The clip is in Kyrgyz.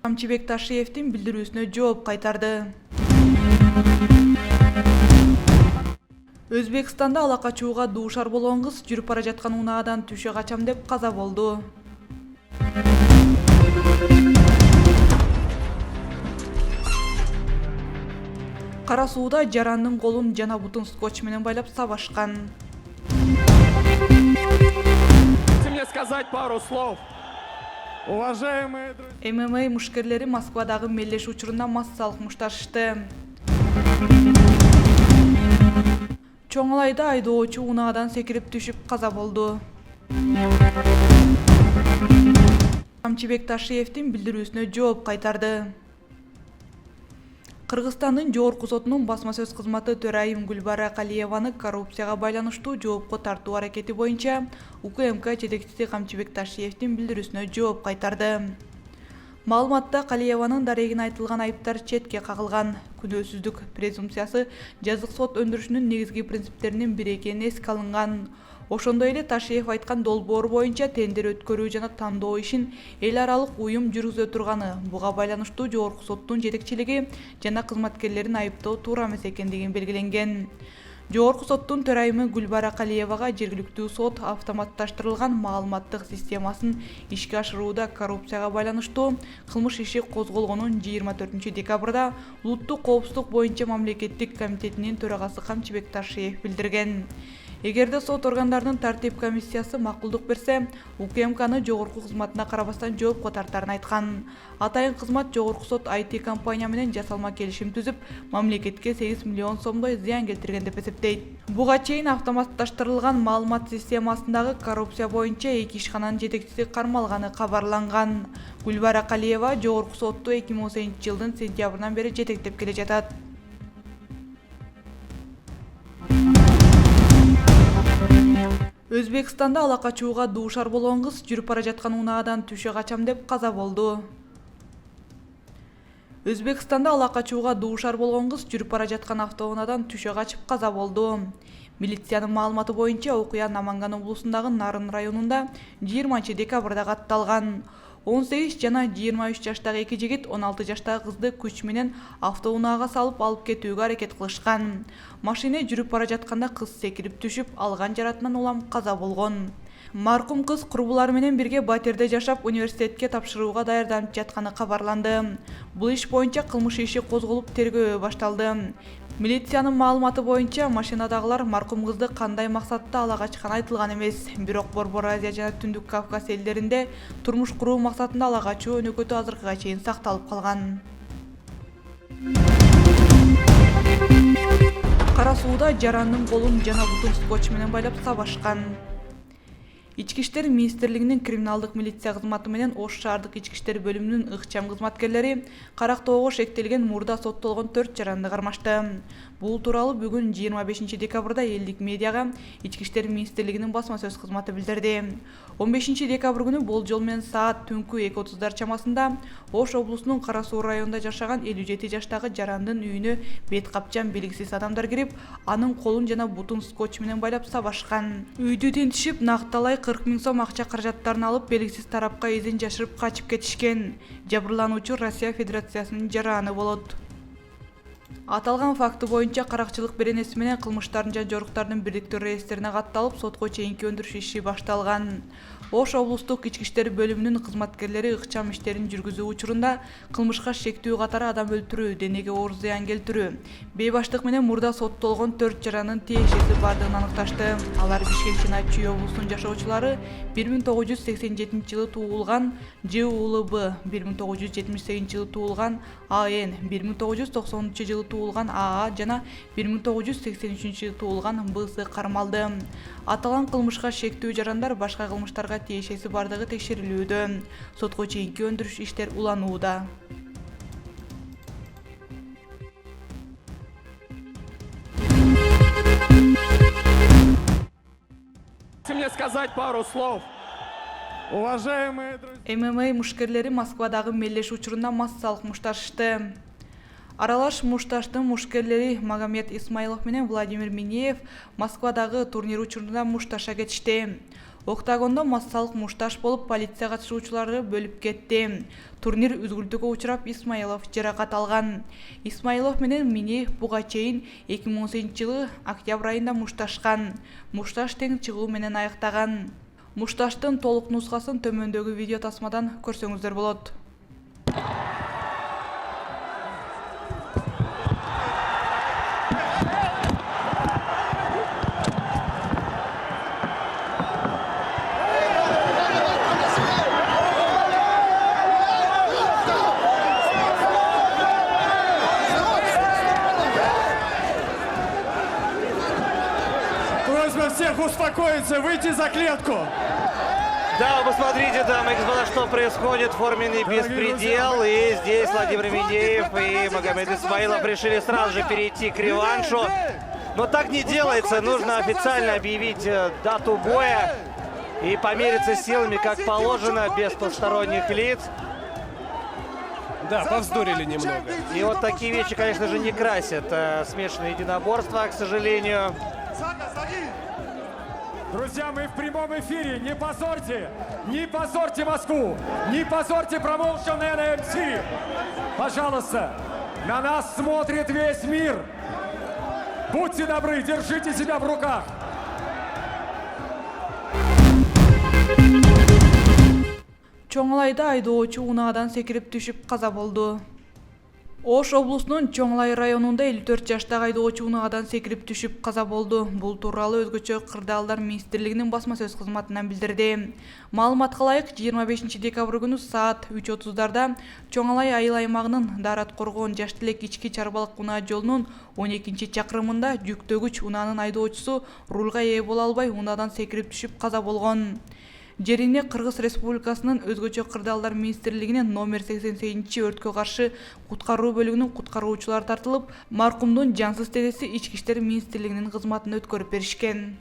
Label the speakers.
Speaker 1: Камчыбек Ташиевдин билдирүүсүнө жооп кайтарды. Өзбекстанда ала качууга дуушар болгон кыз жүрүп бара жаткан унаадан түшө качам деп каза болду. Кара сууда жарандын колун жана бутун скотч менен байлап сабашкан.
Speaker 2: Мне сказать пару слов. Уважаемые друзья.
Speaker 1: ММА мушкерлери Москвадагы мелдеш учурунда массалык мушташышты. Чоңалайда айдоочу унаадан секирип түшүп каза болду. Камчыбек Ташиевдин билдирүүсүнө жооп кайтарды. Кыргызстандын жогорку сотунун басма сөз кызматы төрайым Гүлбара Калиеваны коррупцияга байланыштуу жоопко тартуу аракети боюнча УКМК жетекчиси Камчыбек Ташиевдин билдирүүсүнө жооп кайтарды. Маалыматта Калиеванын дарегине айтылган айыптар четке кагылган. Күнөөсүздүк презумпциясы жазык сот өндүрүшүнүн негизги принциптеринин бири экени эске алынган. Ошондой эле Ташиев айткан долбоор боюнча тендер өткөрүү жана тандоо ишин эл аралык уюм жүргүзө турганы, буга байланыштуу жогорку соттун жетекчилиги жана кызматкерлерин айыптоо туура эмес экендигин белгиленген. Жогорку соттун төрайымы Гүлбара Калиевага жергиликтүү сот автоматташтырылган маалыматтык системасын ишке ашырууда коррупцияга байланыштуу кылмыш иши козголгонун 24 декабрда улуттук коопсуздук боюнча мамлекеттик комитетинин төрагасы Камчыбек Ташиев билдирген. Эгерде сот органдарынын тартип комиссиясы макулдук берсе, УКМКны жогорку кызматына карабастан жоопко тартарын айткан. Атайын кызмат жогорку сот IT компания менен жасалма келишим түзүп, мамлекетке 8 миллион сомдой зыян келтирген деп эсептейт. Буга чейин автоматташтырылган маалымат системасындагы коррупция боюнча 2 ишкананын жетекчиси кармалганы кабарланган. Гүлбара Калиева жогорку сотту 2018 жылдын сентябрынан бери жетектеп келе жатат. Өзбекстанда ала качууга дуушар болгон кыз жүрүп бара жаткан унаадан түшө качам деп каза болду. Өзбекстанда ала качууга дуушар болгон кыз жүрүп бара жаткан автоунаадан түшө качып каза болду. Милициянын маалыматы боюнча окуя Наманган облусундагы Нарын районунда 20 декабрда катталган. 18 жана 23 жаштагы эки жигит 16 жаштагы кызды күч менен автоунаага салып алып кетүүгө аракет кылышкан. Машина жүрүп бара жатканда кыз секирип түшүп, алган жаратынан улам каза болгон. Маркум кыз курбулары менен бирге батирде жашап, университетке тапшырууга даярданып жатканы кабарланды. Бул иш боюнча кылмыш иши козголуп, тергөө башталды. Милициянын маалыматы боюнча машинадагылар маркум кызды кандай максатта ала качканы айтылган эмес. Бирок Борбор Азия жана Түндүк Кавказ элдеринде турмуш куруу максатында ала качуу өнөкөтү азыркыга чейин сакталып калган. Кара сууда жарандын колун жана бутун скотч менен байлап сабашкан. Ички иштер министрлигинин криминалдык милиция кызматы менен Ош шаардык ички иштер бөлүмүнүн ыкчам кызматкерлери карактоого шектелген мурда соттолгон 4 жаранды кармашты. Бул тууралуу бүгүн 25 декабрда элдик медиага ички иштер министрлигинин басма сөз кызматы билдирди. 15 декабрь күнү болжол менен саат түнкү 2:30 чамасында Ош облусунун Кара Суу районунда жашаган 57 жаштагы жарандын үйүнө бет капчан белгисиз адамдар кирип, анын колун жана бутун скотч менен байлап сабашкан. Үйдү тинтишип, накталай 40 000 сом акча каражаттарын алып, белгисиз тарапка изин жашырып качып кетишкен. Жабырлануучу Россия Федерациясынын жараны болот. Аталган факты боюнча каракчылык беренеси менен кылмыштардын жана жоруктардын бириктүү реестрине катталып, сотко чейинки өндүрүш иши башталган. Ош облустук ички иштер бөлүмүнүн кызматкерлери ыкчам иштерин жүргүзүү учурунда кылмышка шектүү катары адам өлтүрүү, денеге оор зыян келтирүү, бейбаштык менен мурда соттолгон 4 жаранын тиешеси бардыгын аныкташты. Алар Бишкек жана Чүй облусунун жашоочулары 1987 жылы туулган ЖУЛБ, 1978 жылы туулган АН, 1990 жылы туулган АА жана 1983 жылы туулган БС кармалды. Аталган кылмышка шектүү жарандар башка кылмыштарга тиешеси бардыгы текшерилүүдө. Сотко чейинки өндүрүш иштер уланууда.
Speaker 2: Мне сказать пару слов. Уважаемые друзья.
Speaker 1: ММА мушкерлери Москвадагы мелдеш учурунда массалык мушташышты. Аралаш мушташтын мушкерлери Магомед Исмаилов менен Владимир Минеев Москвадагы турнир учурунда мушташа кетишти. Октагондо массалык мушташ болуп полиция катышуучулары бөлүп кетти. Турнир үзгүлтүүгө учурап Исмаилов жаракат алган. Исмаилов менен Минеев буга чейин 2018-жылы октябрь айында мушташкан. Мушташ тең чыгуу менен аяктаган. Мушташтын толук нускасын төмөндөгү видео тасмадан көрсөңүздөр болот.
Speaker 2: Просьба всех успокоиться, выйти за клетку.
Speaker 3: Да, вы посмотрите, дамы и господа, что происходит. Форменный беспредел. И здесь Владимир Минеев и Магомед Исмаилов решили сразу же перейти к реваншу. Но так не делается. Нужно официально объявить дату боя и помериться силами, как положено, без посторонних лиц.
Speaker 2: Да, повздорили немного.
Speaker 3: И вот такие вещи, конечно же, не красят смешанные единоборства, к сожалению.
Speaker 2: Друзья, мы в прямом эфире. Не позорьте Москву, не позорьте промоушен NMC. Пожалуйста, на нас смотрит весь мир. Будьте добры, держите себя в руках.
Speaker 1: Чоңлайда айдоочу унаадан секирип түшүп каза болду. Ош облусунун Чоңлай районунда 54 жаштагы айдоочу унаадан секирип түшүп каза болду. Бул тууралуу өзгөчө кырдаалдар министрлигинин басма сөз кызматынан билдирди. Маалыматка ылайык, 25 декабрь күнү саат 3:30 Чоңлай айыл аймагынын Дарат Коргоон Жаш Тилек ички чарбалык унаа жолунун 12 чакырымында жүктөгүч унаанын айдоочусу рулга ээ боло албай унаадан секирип түшүп каза болгон. Жерине Кыргыз Республикасынын өзгөчө кырдаалдар министрлигинин номер 88 өрткө каршы куткаруу бөлүгүнүн куткаруучулары тартылып, маркумдун жансыз денеси Ички иштер министрлигинин кызматына өткөрүп беришкен.